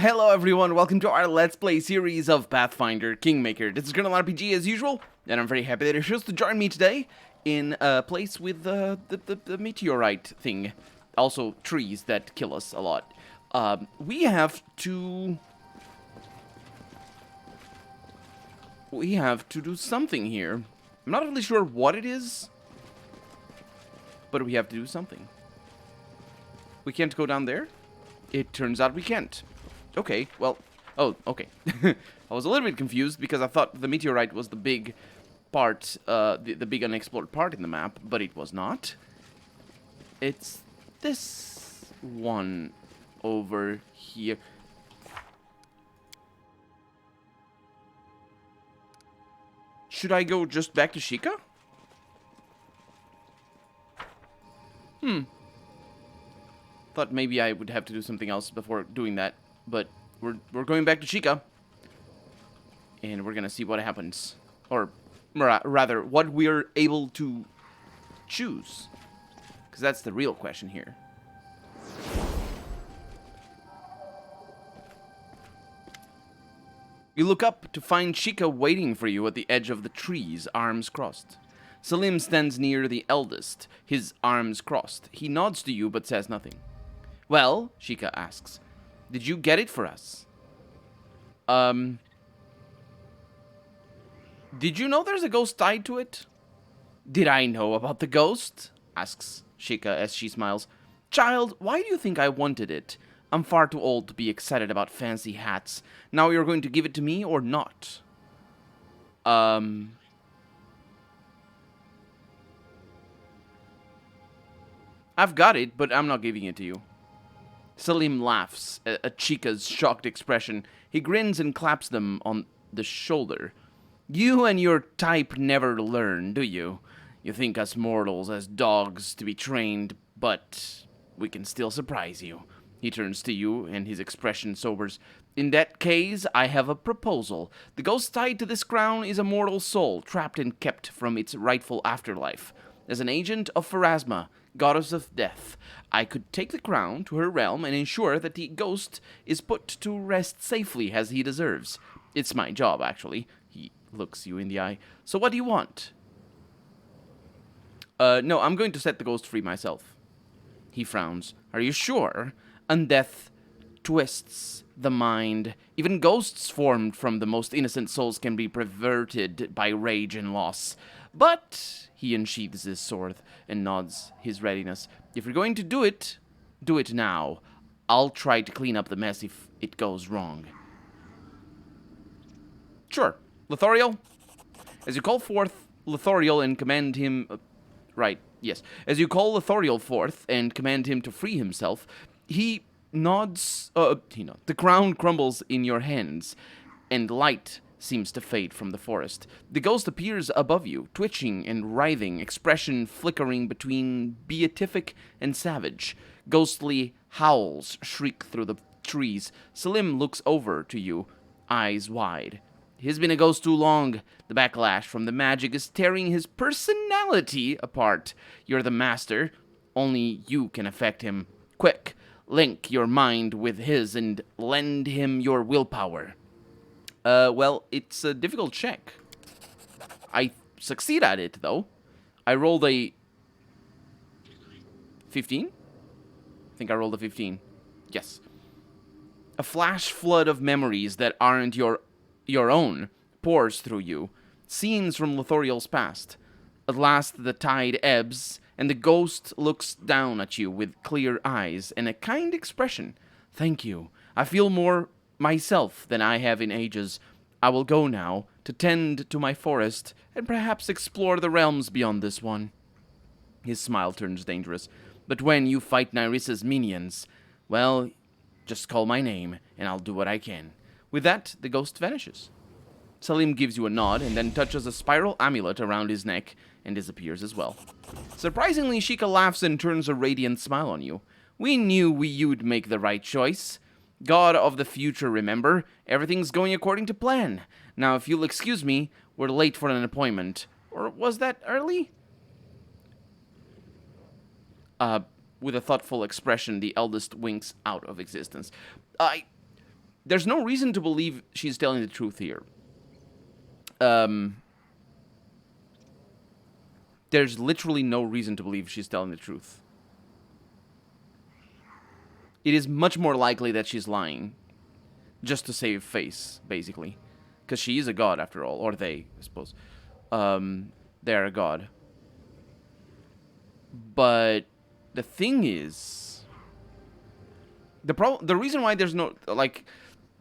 Hello everyone, welcome to our Let's Play series of Pathfinder Kingmaker. This is Colonel RPG as usual, and I'm very happy that you're chose to join me today in a place with the meteorite thing. Also, trees that kill us a lot. We have to do something here. I'm not really sure what it is, but we have to do something. We can't go down there? It turns out we can't. Okay, well, oh, okay. I was a little bit confused because I thought the meteorite was the big part, the big unexplored part in the map, but it was not. It's this one over here. Should I go just back to Sheikah? Thought maybe I would have to do something else before doing that. But we're going back to Sheikah, and we're gonna see what happens, or rather, what we're able to choose, because that's the real question here. You look up to find Sheikah waiting for you at the edge of the trees, arms crossed. Salim stands near the eldest, his arms crossed. He nods to you but says nothing. Well, Sheikah asks, did you get it for us? Did you know there's a ghost tied to it? Did I know about the ghost? Asks Sheikah as she smiles. Child, why do you think I wanted it? I'm far too old to be excited about fancy hats. Now you're going to give it to me or not? I've got it, but I'm not giving it to you. Salim laughs at Sheikah's shocked expression. He grins and claps them on the shoulder. You and your type never learn, do you? You think us mortals as dogs to be trained, but we can still surprise you. He turns to you, and his expression sobers. In that case, I have a proposal. The ghost tied to this crown is a mortal soul, trapped and kept from its rightful afterlife. As an agent of Pharasma, goddess of death, I could take the crown to her realm and ensure that the ghost is put to rest safely as he deserves. It's my job, actually. He looks you in the eye. So what do you want? No, I'm going to set the ghost free myself. He frowns. Are you sure? Undeath twists the mind. Even ghosts formed from the most innocent souls can be perverted by rage and loss. But he unsheathes his sword and nods his readiness. If you're going to do it now. I'll try to clean up the mess if it goes wrong. Sure. Lothariel? As you call forth Lothariel and command him... As you call Lothariel forth and command him to free himself, he nods... The crown crumbles in your hands, and light seems to fade from the forest. The ghost appears above you, twitching and writhing, expression flickering between beatific and savage. Ghostly howls shriek through the trees. Salim looks over to you, eyes wide. He's been a ghost too long. The backlash from the magic is tearing his personality apart. You're the master. Only you can affect him. Quick, link your mind with his and lend him your willpower. Well, it's a difficult check. I succeed at it, though. I rolled a 15? I think I rolled a 15. Yes. A flash flood of memories that aren't your own pours through you. Scenes from Lothariel's past. At last the tide ebbs, and the ghost looks down at you with clear eyes and a kind expression. Thank you. I feel more myself than I have in ages. I will go now to tend to my forest and perhaps explore the realms beyond this one. His smile turns dangerous. But when you fight Nyrissa's minions, well, just call my name and I'll do what I can. With that, the ghost vanishes. Salim gives you a nod and then touches a spiral amulet around his neck and disappears as well. Surprisingly, Sheikah laughs and turns a radiant smile on you. We knew you'd make the right choice. God of the future, remember? Everything's going according to plan. Now, if you'll excuse me, we're late for an appointment. Or was that early? With a thoughtful expression, the eldest winks out of existence. There's no reason to believe she's telling the truth here. There's literally no reason to believe she's telling the truth. It is much more likely that she's lying, just to save face, basically. Because she is a god, after all. Or they, I suppose. They're a god. But the thing is... The reason why there's no... Like,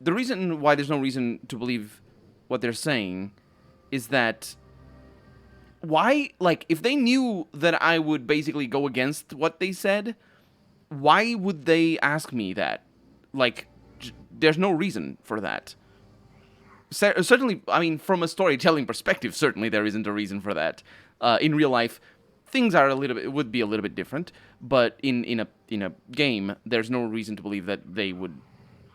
the reason why there's no reason to believe what they're saying is that... Why, like, if they knew that I would basically go against what they said, why would they ask me that? Like, there's no reason for that. Certainly, I mean, from a storytelling perspective, certainly there isn't a reason for that. In real life, things are would be a little bit different, but in a game, there's no reason to believe that they would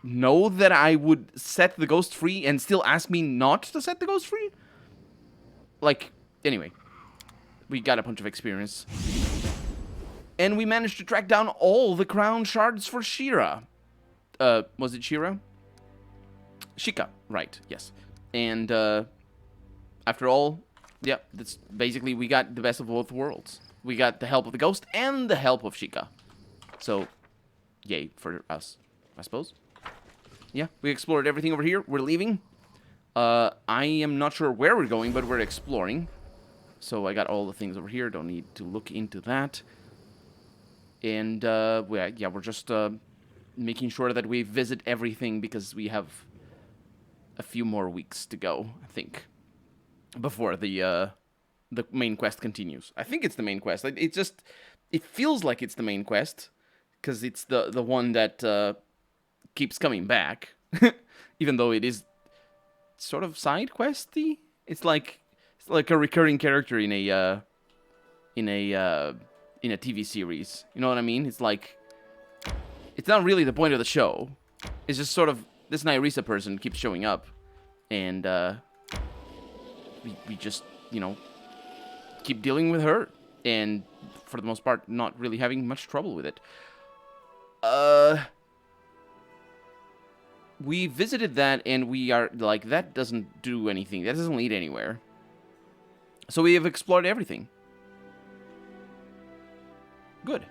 know that I would set the ghost free and still ask me not to set the ghost free? Like, anyway, we got a bunch of experience. And we managed to track down all the crown shards for Shira. Was it Shira? Shika, right, yes. And, after all, yeah, that's basically, we got the best of both worlds. We got the help of the ghost and the help of Shika. So, yay for us, I suppose. Yeah, we explored everything over here. We're leaving. I am not sure where we're going, but we're exploring. So I got all the things over here. Don't need to look into that. And, yeah, we're just, making sure that we visit everything because we have a few more weeks to go, I think, before the main quest continues. I think it's the main quest. It feels like it's the main quest because it's the one that keeps coming back, even though it is sort of side questy. It's like a recurring character in a TV series. You know what I mean? It's like, it's not really the point of the show. It's just sort of, this Nyrisa person keeps showing up, and we just, you know, keep dealing with her, and for the most part, not really having much trouble with it. We visited that, and we are, like, that doesn't do anything. That doesn't lead anywhere. So we have explored everything. Good.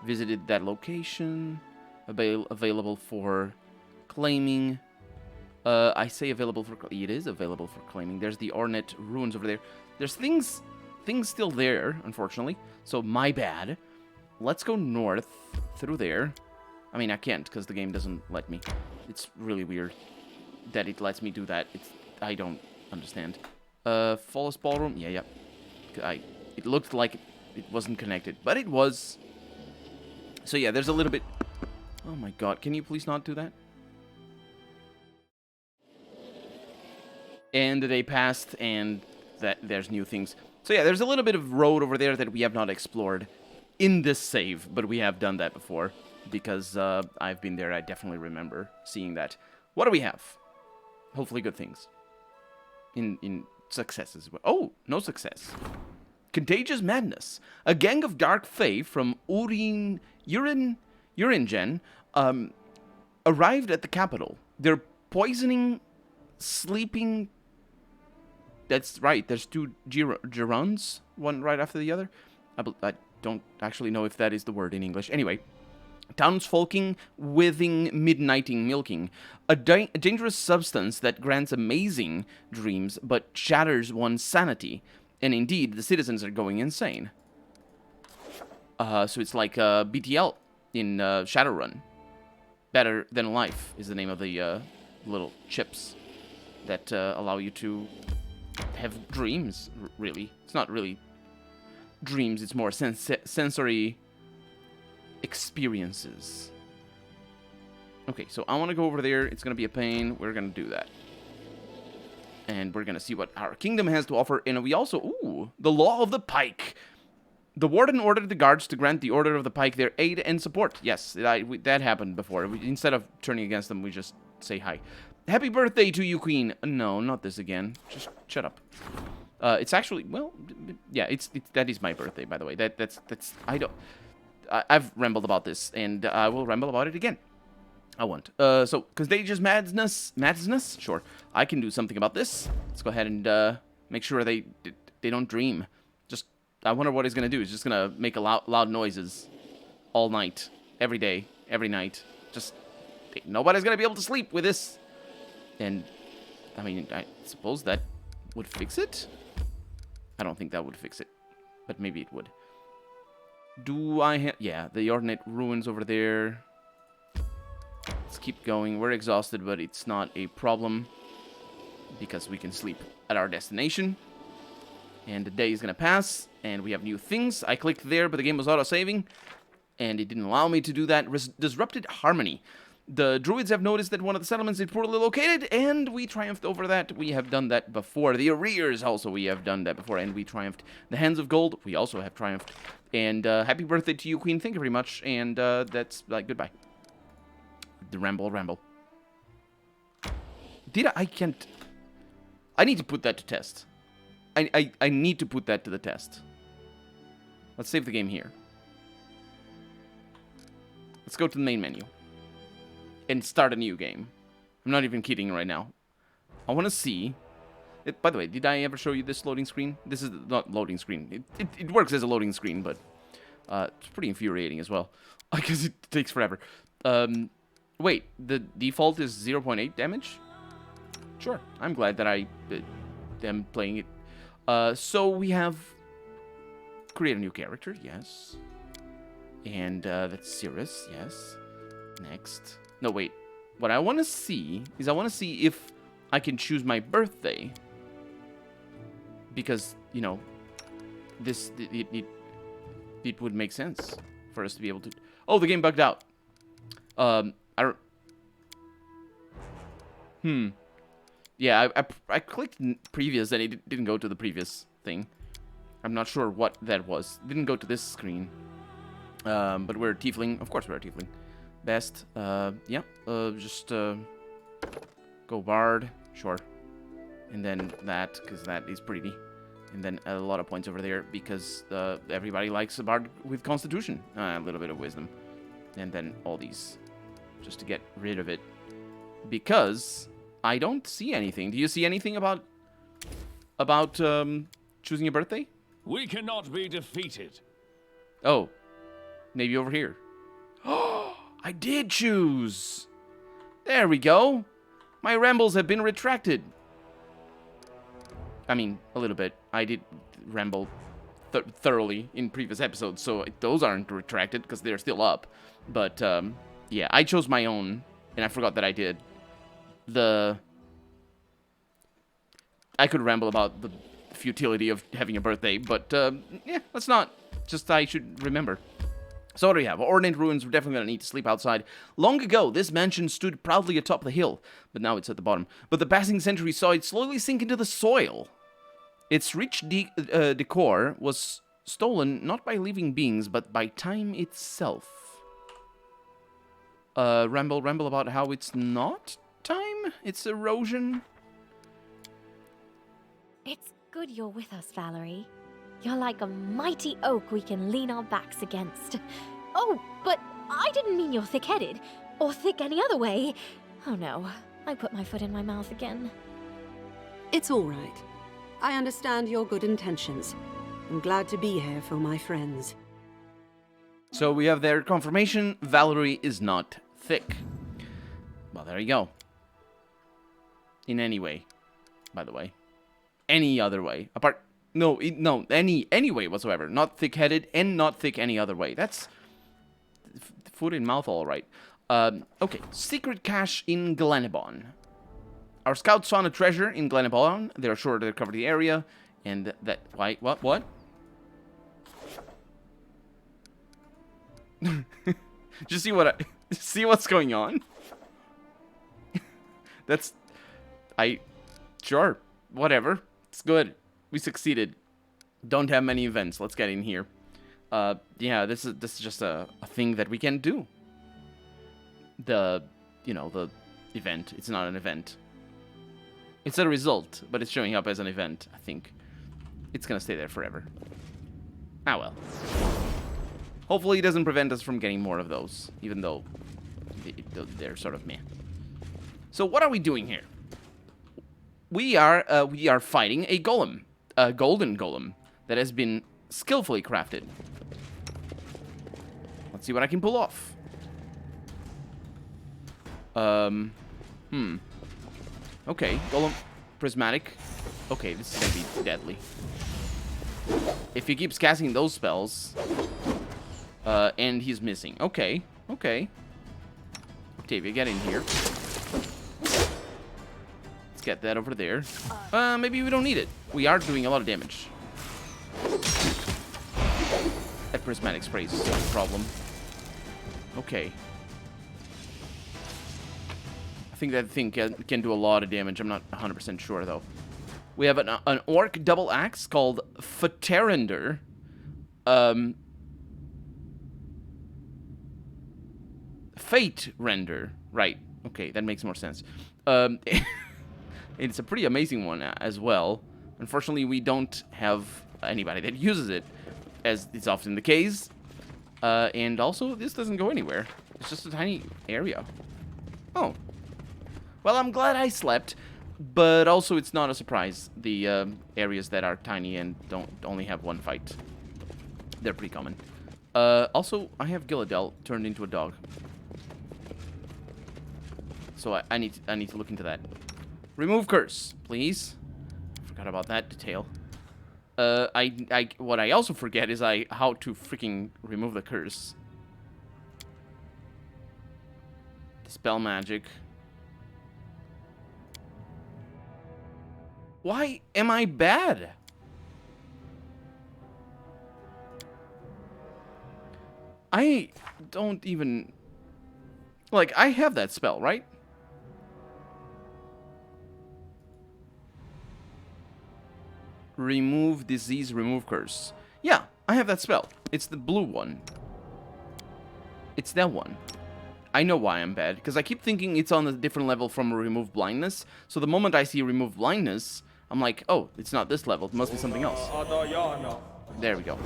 Visited that location. Available for claiming. I say available for... It is available for claiming. There's the Ornate Ruins over there. There's things still there, unfortunately. So, my bad. Let's go north through there. I mean, I can't, because the game doesn't let me. It's really weird that it lets me do that. I don't understand. Flawless Ballroom? Yeah. It looked like it wasn't connected, but it was. So yeah, there's a little bit... Oh my god, can you please not do that? And the day passed, and there's new things. So yeah, there's a little bit of road over there that we have not explored in this save, but we have done that before. Because I've been there, I definitely remember seeing that. What do we have? Hopefully good things. In successes. Oh, no success. Contagious Madness. A gang of dark fae from Uringen arrived at the capital. They're poisoning, sleeping... That's right, there's two gerons, one right after the other. I don't actually know if that is the word in English. Anyway, townsfolking, withing, midnighting, milking. A dangerous substance that grants amazing dreams, but shatters one's sanity. And indeed, the citizens are going insane. So it's like BTL in Shadowrun. Better Than Life is the name of the little chips that allow you to have dreams, really. It's not really dreams, it's more sensory experiences. Okay, so I want to go over there. It's going to be a pain. We're going to do that. And we're going to see what our kingdom has to offer. And we also... Ooh, the Law of the Pike. The warden ordered the guards to grant the Order of the Pike their aid and support. Yes, that happened before. Instead of turning against them, we just say hi. Happy birthday to you, Queen. No, not this again. Just shut up. It's actually... Well, yeah, that is my birthday, by the way. That's... I don't... I've rambled about this, and I will ramble about it again. I won't. So, Contagious Madness? Sure. I can do something about this. Let's go ahead and make sure they don't dream. Just, I wonder what he's going to do. He's just going to make loud noises all night, every day, every night. Just, nobody's going to be able to sleep with this. And, I mean, I suppose that would fix it? I don't think that would fix it, but maybe it would. Do I have... Yeah, the Ordinate Ruins over there. Let's keep going. We're exhausted, but it's not a problem because we can sleep at our destination. And the day is going to pass, and we have new things. I clicked there, but the game was auto-saving, and it didn't allow me to do that. Disrupted Harmony. The druids have noticed that one of the settlements is poorly located, and we triumphed over that. We have done that before. The Arrears also, we have done that before, and we triumphed. The Hands of Gold, we also have triumphed. And happy birthday to you, Queen. Thank you very much. And that's, goodbye. The ramble. I can't... I need to put that to test. I need to put that to the test. Let's save the game here. Let's go to the main menu. And start a new game. I'm not even kidding right now. I want to see... by the way, did I ever show you this loading screen? This is not loading screen. It works as a loading screen, but... it's pretty infuriating as well. Because it takes forever. Wait, the default is 0.8 damage? Sure, I'm glad that I am playing it. So we have... Create a new character, yes. And that's Cirrus, yes. Next... No, wait. What I want to see is I want to see if I can choose my birthday. Because, you know, this... It would make sense for us to be able to... Oh, the game bugged out. I don't... Yeah, I clicked previous and it didn't go to the previous thing. I'm not sure what that was. It didn't go to this screen. But we're a tiefling. Of course we're a tiefling. Best. Yeah. Just go bard. Sure. And then that, because that is pretty. And then a lot of points over there because everybody likes a bard with constitution. A little bit of wisdom. And then all these. Just to get rid of it. Because I don't see anything. Do you see anything about choosing a birthday? We cannot be defeated. Oh. Maybe over here. I did choose. There we go. My rambles have been retracted. I mean, a little bit. I did ramble thoroughly in previous episodes, so those aren't retracted because they're still up. But, yeah, I chose my own, and I forgot that I did. I could ramble about the futility of having a birthday, but, yeah, let's not. Just I should remember. So what do we have? Ordnate Ruins, we're definitely going to need to sleep outside. Long ago, this mansion stood proudly atop the hill, but now it's at the bottom. But the passing centuries saw it slowly sink into the soil. Its rich decor was stolen not by living beings, but by time itself. Ramble about how it's not time? It's erosion? It's good you're with us, Valerie. You're like a mighty oak we can lean our backs against. Oh, but I didn't mean you're thick-headed, or thick any other way. Oh no, I put my foot in my mouth again. It's all right. I understand your good intentions. I'm glad to be here for my friends. So we have their confirmation. Valerie is not thick. Well, there you go. In any way, by the way. Any other way. Apart... No, any way whatsoever. Not thick-headed and not thick any other way. That's foot in mouth, all right. Okay, secret cache in Glenebon. Our scouts found a treasure in Glenebon. They're sure to cover the area, and that... Why? What? Just see what's going on? That's... Sure, whatever. It's good. We succeeded. Don't have many events. Let's get in here. Yeah, this is just a thing that we can do. The event. It's not an event. It's a result, but it's showing up as an event, I think. It's gonna stay there forever. Ah, well. Hopefully it doesn't prevent us from getting more of those, even though it they're sort of meh. So what are we doing here? We are fighting a golem, a golden golem that has been skillfully crafted. Let's see what I can pull off. Okay, golem, prismatic. Okay, this is gonna be deadly. If he keeps casting those spells, and he's missing. Okay, okay. Octavia, get in here. Let's get that over there. Maybe we don't need it. We are doing a lot of damage. That prismatic spray is a problem. Okay. I think that thing can do a lot of damage. I'm not 100% sure, though. We have an orc double axe called Pathfinder. Fate Render. Right. Okay, that makes more sense. It's a pretty amazing one as well. Unfortunately, we don't have anybody that uses it, as is often the case. And also, this doesn't go anywhere. It's just a tiny area. Oh. Well, I'm glad I slept, but also it's not a surprise. The areas that are tiny and don't only have one fight, they're pretty common. Also, I have Gilladel turned into a dog. So I need to look into that. Remove curse, please. Forgot about that detail. What I also forget is how to freaking remove the curse. Dispel magic. Why am I bad? I don't even... Like, I have that spell, right? Remove disease, remove curse. Yeah, I have that spell. It's the blue one. It's that one. I know why I'm bad, because I keep thinking it's on a different level from remove blindness. So the moment I see remove blindness, I'm like, oh, it's not this level. It must be something else. There we go.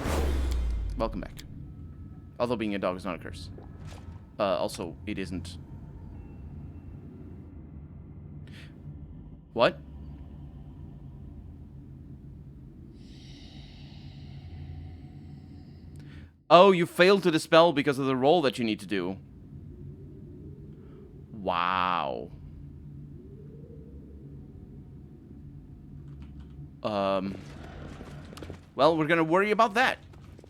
Welcome back. Although being a dog is not a curse. Also, it isn't. What? Oh, you failed to dispel because of the roll that you need to do. Wow. Well, we're gonna worry about that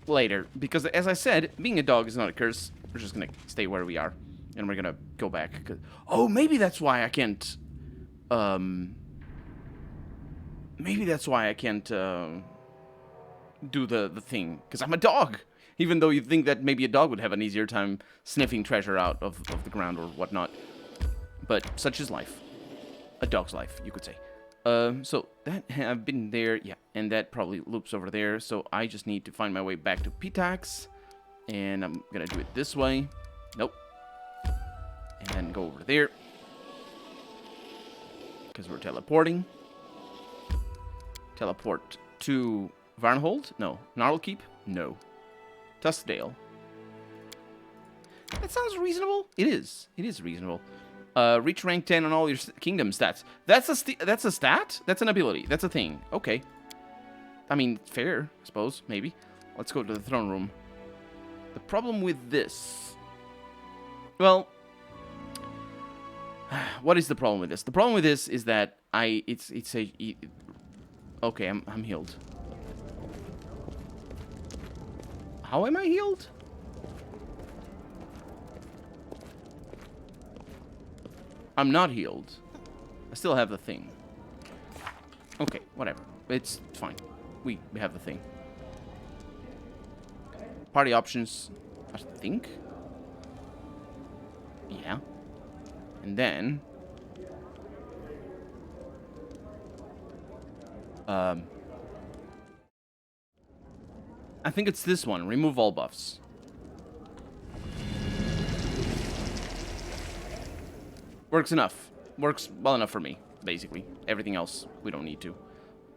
later. Because, as I said, being a dog is not a curse. We're just gonna stay where we are. And we're gonna go back. Oh, maybe that's why I can't... Maybe that's why I can't, do the thing. Because I'm a dog. Even though you'd think that maybe a dog would have an easier time sniffing treasure out of the ground or whatnot. But such is life. A dog's life, you could say. So that have been there, yeah, and that probably loops over there. So I just need to find my way back to Pitax, and I'm gonna do it this way. Nope. And then go over there, because we're teleporting. Teleport to Varnhold? No. Gnarlkeep? No. Tuskdale. That sounds reasonable. It is. It is reasonable. Reach rank 10 on all your kingdom stats. That's a stat? That's an ability. That's a thing. Okay. I mean, fair, I suppose. Maybe. Let's go to the throne room. The problem with this... Well... What is the problem with this? The problem with this is that okay, I'm healed. How am I healed? I'm not healed. I still have the thing. Okay, whatever. It's fine. We have the thing. Party options, I think. Yeah. And then... I think it's this one. Remove all buffs. Works enough. Works well enough for me, basically. Everything else, we don't need to.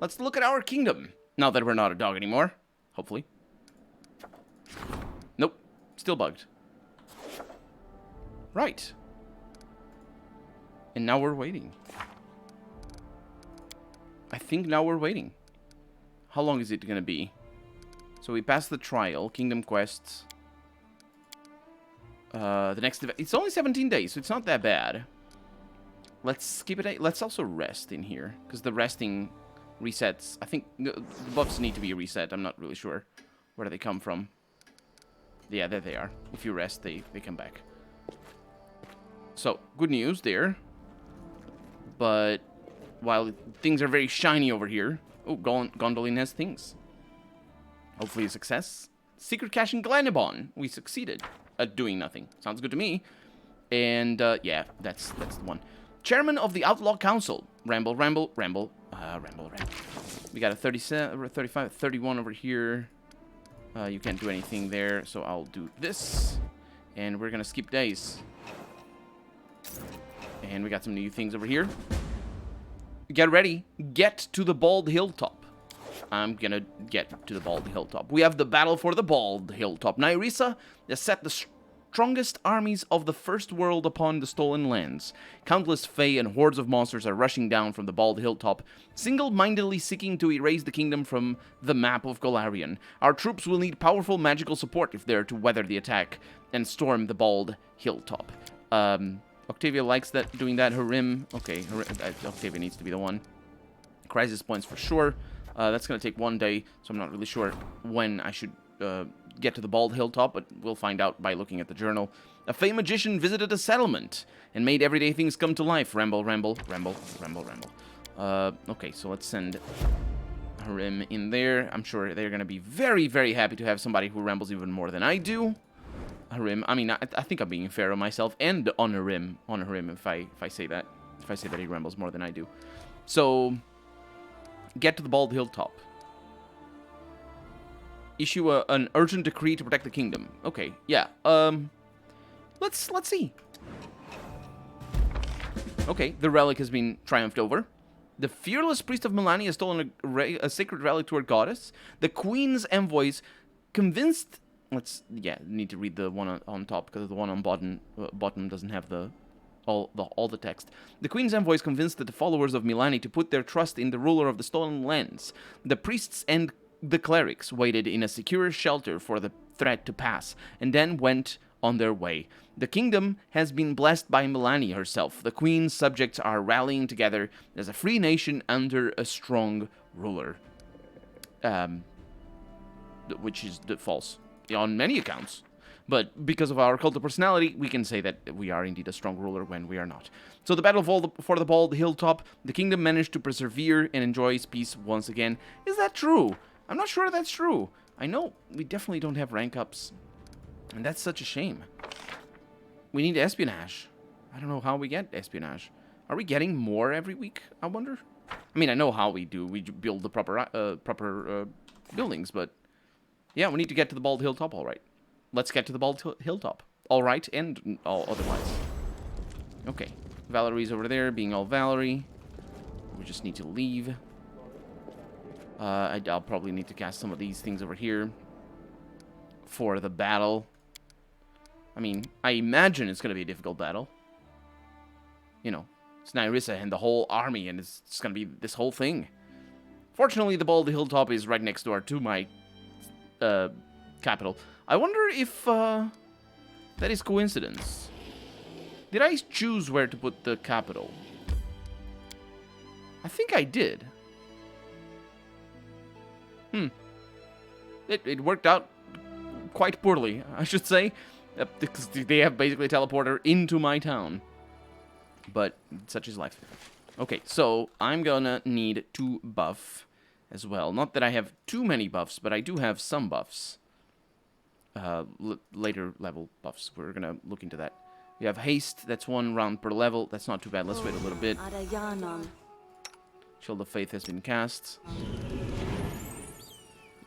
Let's look at our kingdom. Now that we're not a dog anymore. Hopefully. Nope. Still bugged. Right. And now we're waiting. I think now we're waiting. How long is it gonna be? So we passed the trial, Kingdom Quests. The next event, it's only 17 days, so it's not that bad. Let's skip it. Let's also rest in here, because the resting resets. I think the buffs need to be reset. I'm not really sure where they come from. Yeah, there they are. If you rest, they come back. So, good news there. But while things are very shiny over here... Oh, Gondolin has things. Hopefully a success. Secret cache in Glenibon. We succeeded at doing nothing. Sounds good to me. And, yeah, that's the one. Chairman of the Outlaw Council. Ramble. We got a 37, 35, 31 over here. You can't do anything there, so I'll do this. And we're gonna skip days. And we got some new things over here. Get ready. Get to the Bald Hilltop. I'm gonna get to the Bald Hilltop. We have the battle for the Bald Hilltop. Nyrissa has set the strongest armies of the First World upon the stolen lands. Countless Fae and hordes of monsters are rushing down from the Bald Hilltop, single-mindedly seeking to erase the kingdom from the map of Golarion. Our troops will need powerful magical support if they're to weather the attack and storm the Bald Hilltop. Octavia likes doing that. Harim. Okay, Octavia needs to be the one. Crisis points for sure. That's going to take 1 day, so I'm not really sure when I should get to the Bald Hilltop, but we'll find out by looking at the journal. A Fey magician visited a settlement and made everyday things come to life. Ramble. Okay, so let's send Harim in there. I'm sure they're going to be very, very happy to have somebody who rambles even more than I do. Harim, I mean, I think I'm being fair on myself and on Harim if I say that. If I say that he rambles more than I do. So, get to the Bald Hilltop. Issue an urgent decree to protect the kingdom. Okay, yeah. Let's see. Okay, the relic has been triumphed over. The fearless priest of Milani has stolen a sacred relic to her goddess. The queen's envoys convinced... need to read the one on top, because the one on bottom doesn't have all the text. The Queen's envoys convinced the followers of Milani to put their trust in the ruler of the stolen lands. The priests and the clerics waited in a secure shelter for the threat to pass, and then went on their way. The kingdom has been blessed by Milani herself. The Queen's subjects are rallying together as a free nation under a strong ruler. Which is false on many accounts. But because of our cult of personality, we can say that we are indeed a strong ruler when we are not. So the battle for the Bald Hilltop, the kingdom managed to persevere and enjoy its peace once again. Is that true? I'm not sure that's true. I know we definitely don't have rank ups. And that's such a shame. We need espionage. I don't know how we get espionage. Are we getting more every week, I wonder? I mean, I know how we do. We build the proper buildings, but... yeah, we need to get to the Bald Hilltop, all right. Let's get to the Bald Hilltop. All right, and all otherwise. Okay. Valerie's over there, being all Valerie. We just need to leave. I'll probably need to cast some of these things over here for the battle. I mean, I imagine it's going to be a difficult battle. You know, it's Nyrissa and the whole army, and it's going to be this whole thing. Fortunately, the Bald Hilltop is right next door to my capital. I wonder if that is coincidence. Did I choose where to put the capital? I think I did. It worked out quite poorly, I should say. Because they have basically a teleporter into my town. But such is life. Okay, so I'm gonna need to buff as well. Not that I have too many buffs, but I do have some buffs. Later level buffs. We're gonna look into that. We have haste. That's 1 round per level. That's not too bad. Let's wait a little bit. Shield of Faith has been cast.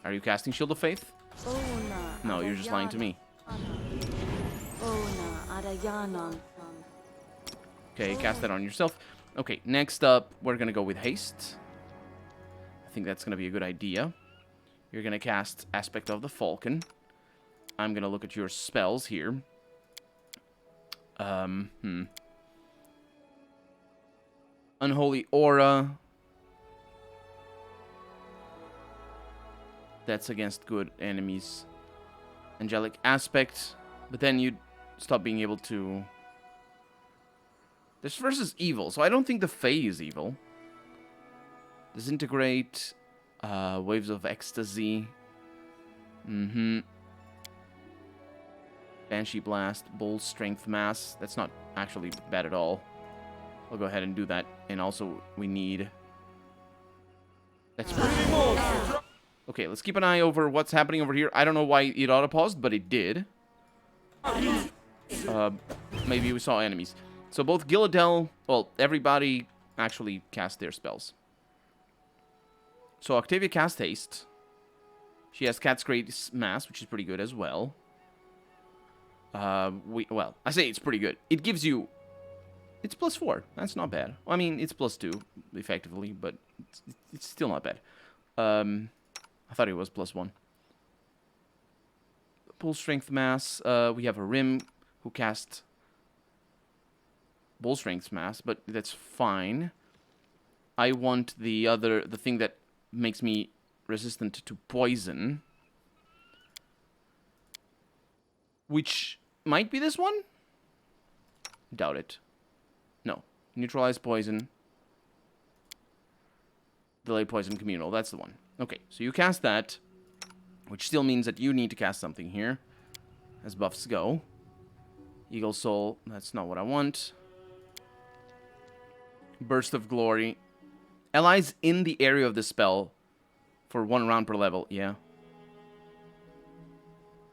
Are you casting Shield of Faith? No, you're just lying to me. Okay, cast that on yourself. Okay, next up, we're gonna go with haste. I think that's gonna be a good idea. You're gonna cast Aspect of the Falcon. I'm gonna look at your spells here. Unholy Aura. That's against good enemies. Angelic Aspect. But then you'd stop being able to... This versus evil, so I don't think the Fae is evil. Disintegrate. Waves of Ecstasy. Banshee Blast. Bull Strength Mass. That's not actually bad at all. I'll go ahead and do that. And also, we need... That's okay, let's keep an eye over what's happening over here. I don't know why it auto-paused, but it did. Maybe we saw enemies. So both Gilladel... Well, everybody actually cast their spells. So Octavia cast Haste. She has Cat's Great Mass, which is pretty good as well. Well, I say it's pretty good. It gives you... It's +4. That's not bad. I mean, it's +2, effectively, but it's still not bad. I thought it was +1. Bull Strength Mass. We have a Rim who cast Bull Strength Mass, but that's fine. I want the thing that makes me resistant to poison, which might be this one? Doubt it. No. Neutralize poison. Delay poison communal. That's the one. Okay, so you cast that, which still means that you need to cast something here, as buffs go. Eagle Soul. That's not what I want. Burst of Glory. Allies in the area of the spell for 1 round per level. Yeah.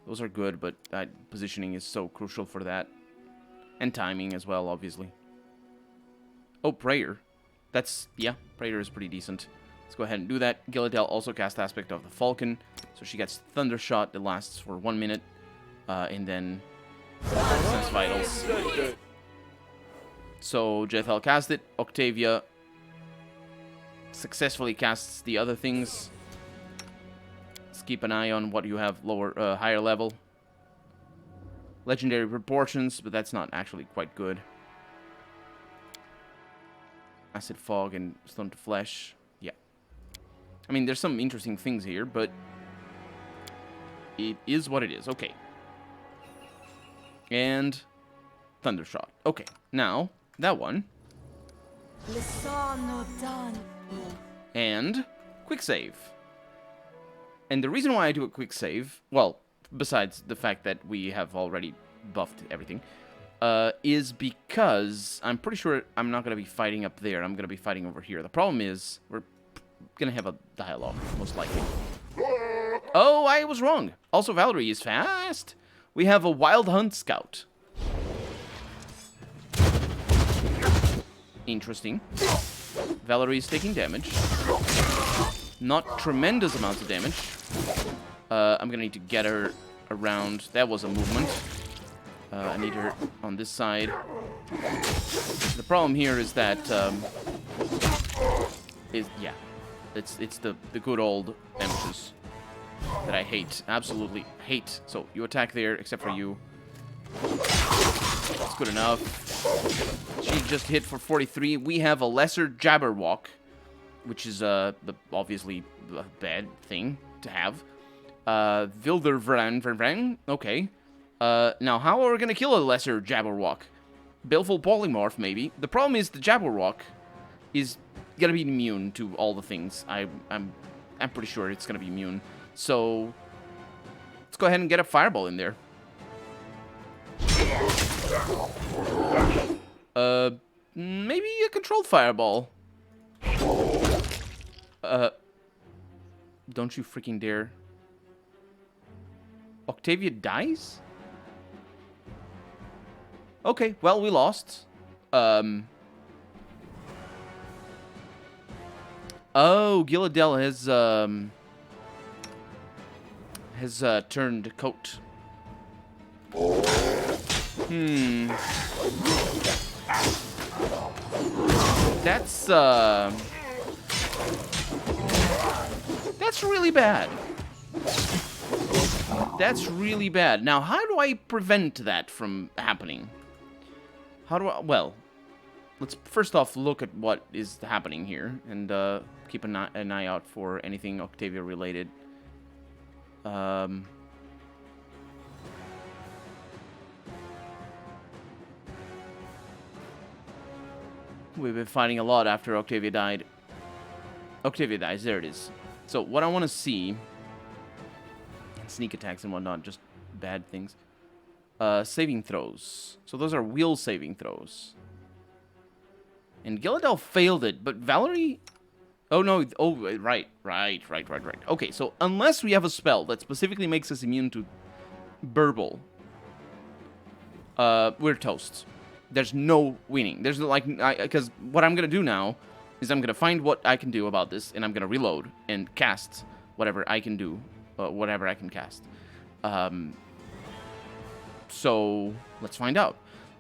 Those are good, but positioning is so crucial for that. And timing as well, obviously. Oh, Prayer. That's, yeah, Prayer is pretty decent. Let's go ahead and do that. Gilladel also cast Aspect of the Falcon. So she gets Thundershot that lasts for 1 minute. And then Sense Vitals. So Jethel cast it. Octavia successfully casts the other things. Let's keep an eye on what you have higher level. Legendary Proportions, but that's not actually quite good. Acid Fog and Stone to Flesh. Yeah. I mean, there's some interesting things here, but it is what it is. Okay. And Thundershot. Okay. Now, that one. And Quick Save. And the reason why I do a Quick Save, well, besides the fact that we have already buffed everything, is because I'm pretty sure I'm not going to be fighting up there. I'm going to be fighting over here. The problem is we're going to have a dialogue, most likely. Oh, I was wrong. Also, Valerie is fast. We have a Wild Hunt Scout. Interesting. Valerie is taking damage. Not tremendous amounts of damage. I'm going to need to get her around. That was a movement. I need her on this side. The problem here is that it's the good old damages that I hate, absolutely hate. So you attack there, except for you. That's good enough. She just hit for 43. We have a lesser Jabberwock, which is obviously a bad thing to have. Vildervran, okay. Now, how are we gonna kill a lesser Jabberwock? Baleful Polymorph, maybe. The problem is the Jabberwock is gonna be immune to all the things. I'm pretty sure it's gonna be immune. So let's go ahead and get a Fireball in there. Maybe a controlled Fireball. Don't you freaking dare. Octavia dies? Okay, well, we lost. Oh, Gilladel has turned coat. That's really bad. That's really bad. Now, how do I prevent that from happening? How do I... Well, let's first off look at what is happening here and keep an eye out for anything Octavia related. We've been fighting a lot after Octavia died. Octavia dies, there it is. So what I want to see, sneak attacks and whatnot, just bad things. Saving throws. So those are will saving throws. And Gilladel failed it, but Valerie... Oh, no. Oh, right. Okay, so unless we have a spell that specifically makes us immune to burble, we're toast. There's no winning. There's no, like... Because what I'm going to do now is I'm going to find what I can do about this, and I'm going to reload and cast whatever I can do. Whatever I can cast. So, let's find out.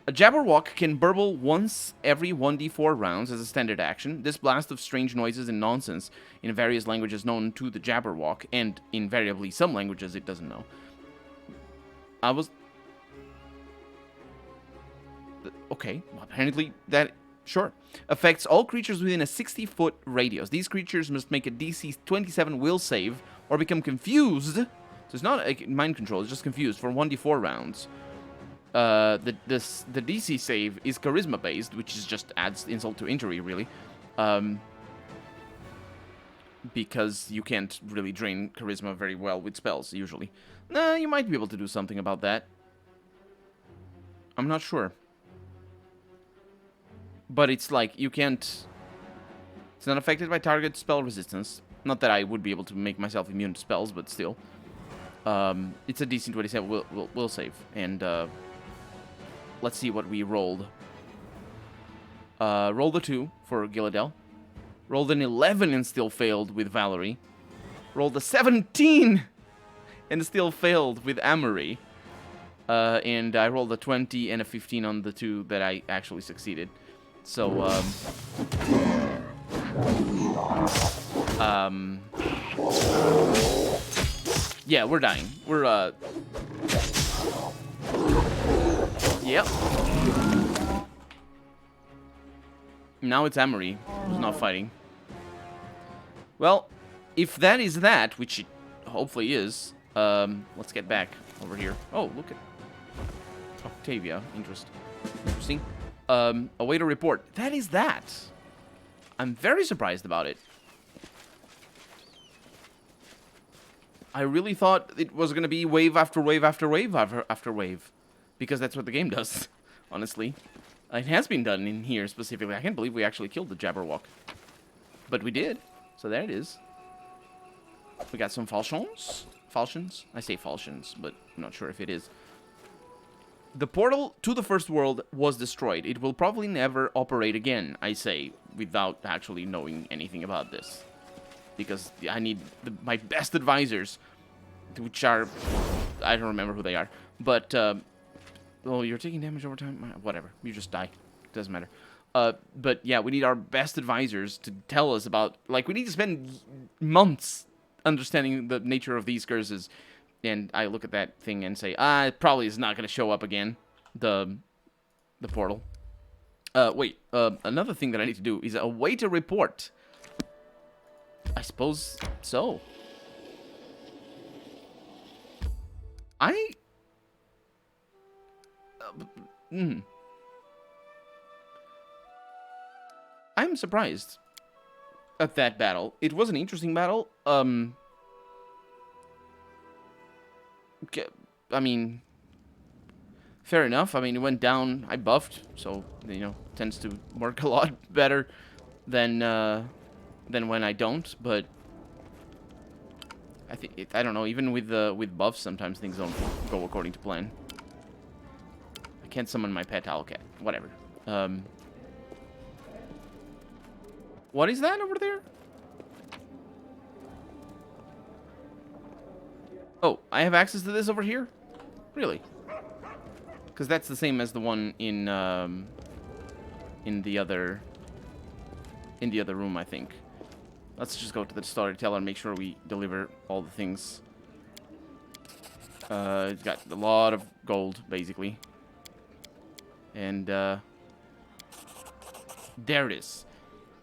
A Jabberwock can burble once every 1d4 rounds as a standard action. This blast of strange noises and nonsense in various languages known to the Jabberwock, and invariably some languages it doesn't know. Okay, well, apparently that... Sure. Affects all creatures within a 60-foot radius. These creatures must make a DC 27 will save or become confused. So it's not a mind control, it's just confused for 1d4 rounds. The DC save is charisma based, which is just adds insult to injury, really. Because you can't really drain charisma very well with spells, usually. Nah, you might be able to do something about that. I'm not sure. But it's like, you can't... It's not affected by target spell resistance. Not that I would be able to make myself immune to spells, but still. It's a DC 27 will save. And, let's see what we rolled. Rolled a 2 for Gilladel. Rolled an 11 and still failed with Valerie. Rolled a 17 and still failed with Amory. And I rolled a 20 and a 15 on the 2 that I actually succeeded. So, yeah, we're dying. We're, yep. Now it's Amory who's not fighting. Well, if that is that, which it hopefully is, let's get back over here. Oh, look at Octavia. Interesting. Await a report. That is that. I'm very surprised about it. I really thought it was going to be wave after wave after wave after wave. Because that's what the game does, honestly. It has been done in here specifically. I can't believe we actually killed the Jabberwock. But we did. So there it is. We got some falchions. Falchions? I say falchions, but I'm not sure if it is. The portal to the first world was destroyed. It will probably never operate again, I say, without actually knowing anything about this. Because I need my best advisors, which are... I don't remember who they are. But, oh, you're taking damage over time? Whatever. You just die. Doesn't matter. But, yeah, we need our best advisors to tell us about... Like, we need to spend months understanding the nature of these curses. And I look at that thing and say, it probably is not going to show up again, the portal. Wait, another thing that I need to do is await a report. I suppose so. I'm surprised at that battle. It was an interesting battle. I mean, fair enough. I mean, it went down. I buffed, so, you know, tends to work a lot better than when I don't. But I think I don't know. Even with buffs, sometimes things don't go according to plan. I can't summon my pet Owlcat. Whatever. What is that over there? Oh, I have access to this over here? Really? Because that's the same as the one in the other room, I think. Let's just go to the Storyteller and make sure we deliver all the things. It's got a lot of gold, basically. And, There it is.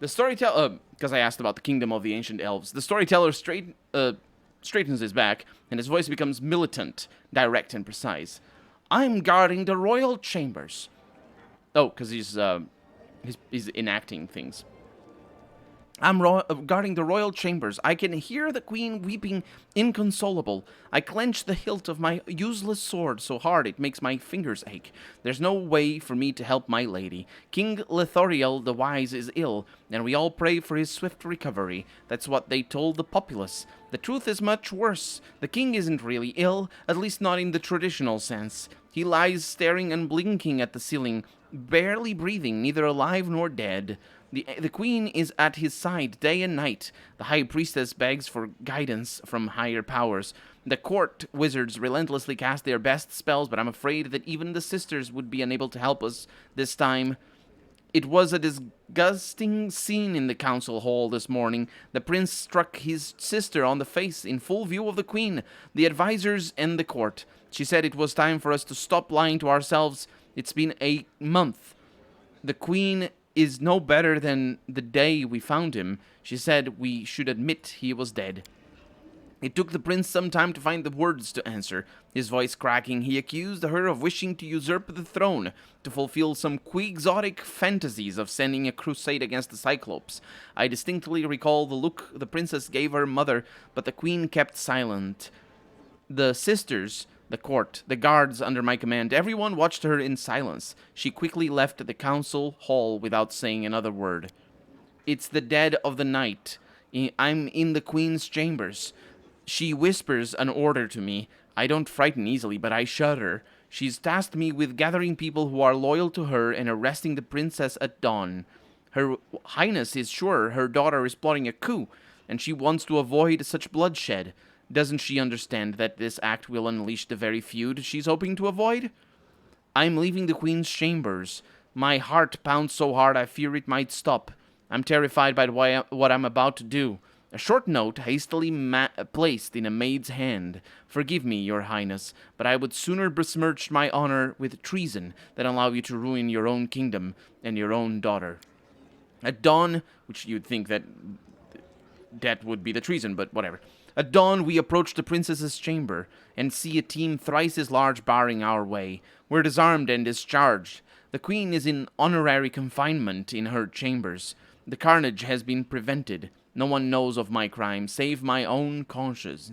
The storyteller, because I asked about the kingdom of the ancient elves, the storyteller straightens his back, and his voice becomes militant, direct, and precise. I'm guarding the royal chambers. Oh, because he's enacting things. I'm guarding the royal chambers. I can hear the queen weeping inconsolable. I clench the hilt of my useless sword so hard it makes my fingers ache. There's no way for me to help my lady. King Lithoriel the Wise is ill, and we all pray for his swift recovery. That's what they told the populace. The truth is much worse. The king isn't really ill, at least not in the traditional sense. He lies staring unblinking at the ceiling, barely breathing, neither alive nor dead. The queen is at his side day and night. The high priestess begs for guidance from higher powers. The court wizards relentlessly cast their best spells, but I'm afraid that even the sisters would be unable to help us this time. It was a disgusting scene in the council hall this morning. The prince struck his sister on the face in full view of the queen, the advisors, and the court. She said it was time for us to stop lying to ourselves. It's been a month. The queen is no better than the day we found him. She said we should admit he was dead. It took the prince some time to find the words to answer. His voice cracking, he accused her of wishing to usurp the throne, to fulfill some quixotic fantasies of sending a crusade against the Cyclopes. I distinctly recall the look the princess gave her mother, but the queen kept silent. The sisters, the court, the guards under my command, everyone watched her in silence. She quickly left the council hall without saying another word. It's the dead of the night. I'm in the queen's chambers. She whispers an order to me. I don't frighten easily, but I shudder. She's tasked me with gathering people who are loyal to her and arresting the princess at dawn. Her Highness is sure her daughter is plotting a coup, and she wants to avoid such bloodshed. Doesn't she understand that this act will unleash the very feud she's hoping to avoid? I'm leaving the queen's chambers. My heart pounds so hard I fear it might stop. I'm terrified by what I'm about to do. A short note hastily placed in a maid's hand. Forgive me, your highness, but I would sooner besmirch my honor with treason than allow you to ruin your own kingdom and your own daughter. At dawn, which you'd think that would be the treason, but whatever. At dawn, we approach the princess's chamber and see a team thrice as large barring our way. We're disarmed and discharged. The queen is in honorary confinement in her chambers. The carnage has been prevented. No one knows of my crime, save my own conscience,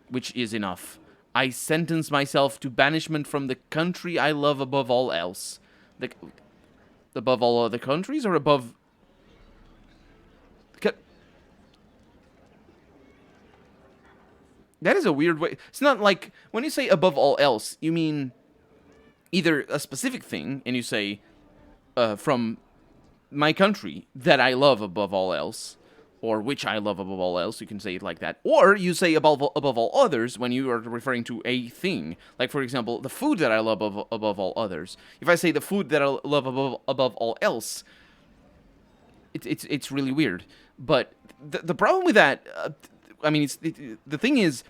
which is enough. I sentence myself to banishment from the country I love above all else. Above all other countries, or above... That is a weird way. It's not like, when you say above all else, you mean either a specific thing, and you say, from my country that I love above all else, or which I love above all else, you can say it like that. Or you say above all others when you are referring to a thing. Like, for example, the food that I love above all others. If I say the food that I love above all else, it's really weird. But the problem with that, I mean, the thing is,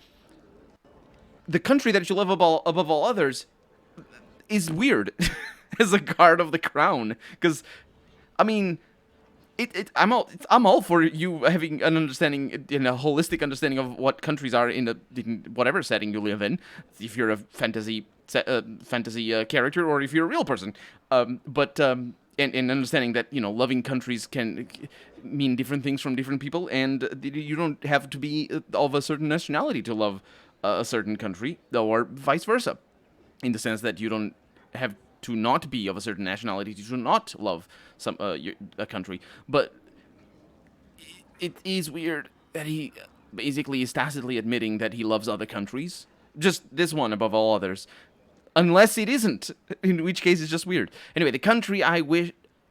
the country that you love above all others is weird as a guard of the crown. Because, I mean, I'm all for you having an understanding, in a holistic understanding of what countries are in whatever setting you live in. If you're a fantasy character, or if you're a real person, but understanding that, you know, loving countries can mean different things from different people, and you don't have to be of a certain nationality to love a certain country, or vice versa, in the sense that you don't have to not be of a certain nationality to not love a country. But it is weird that he basically is tacitly admitting that he loves other countries, just this one above all others, unless it isn't, in which case it's just weird. Anyway, the country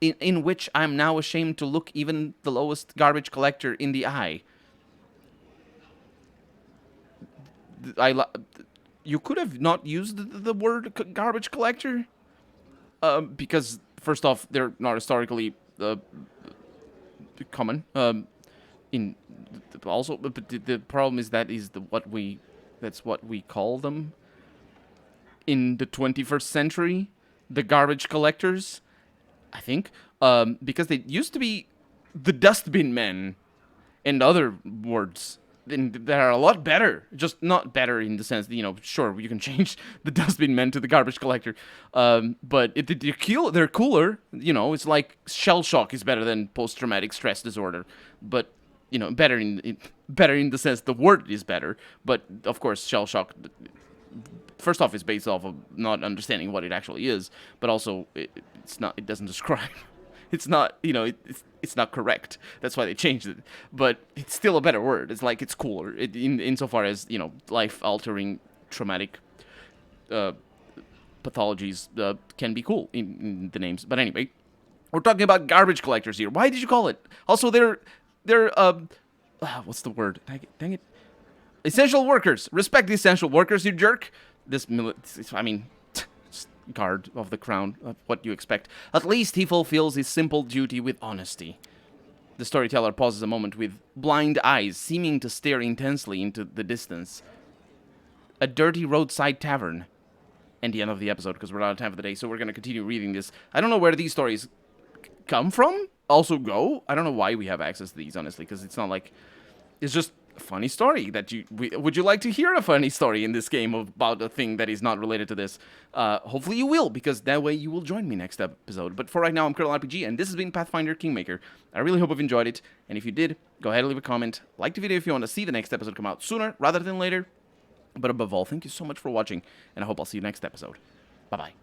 in which I'm now ashamed to look even the lowest garbage collector in the eye. You could have not used the word garbage collector. Because, first off, they're not historically common. Also, but the problem is that's what we call them in the 21st century, the garbage collectors. I think, because they used to be the dustbin men and other words that are a lot better. Just not better in the sense that, sure, you can change the dustbin men to the garbage collector, but they're cooler. It's like shell shock is better than post-traumatic stress disorder, but better in the sense the word is better. But of course, shell shock, first off, is based off of not understanding what it actually is, but also it's not. It doesn't describe. It's not, it's not correct. That's why they changed it. But it's still a better word. It's like it's cooler insofar as, life-altering traumatic pathologies can be cool in the names. But anyway, we're talking about garbage collectors here. Why did you call it? Also, they're what's the word? Dang it. Essential workers. Respect the essential workers, you jerk. Guard of the crown, what you expect. At least he fulfills his simple duty with honesty. The storyteller pauses a moment with blind eyes, seeming to stare intensely into the distance. A dirty roadside tavern. And the end of the episode, because we're out of time for the day, so we're going to continue reading this. I don't know where these stories come from, also go. I don't know why we have access to these, honestly, because it's not like... It's just a funny story that would you like to hear a funny story in this game about a thing that is not related to this? Hopefully you will, because that way you will join me next episode. But for right now, I'm Colonel RPG, and this has been Pathfinder Kingmaker. I really hope you've enjoyed it, and if you did, go ahead and leave a comment. Like the video if you want to see the next episode come out sooner rather than later. But above all, thank you so much for watching, and I hope I'll see you next episode. Bye-bye.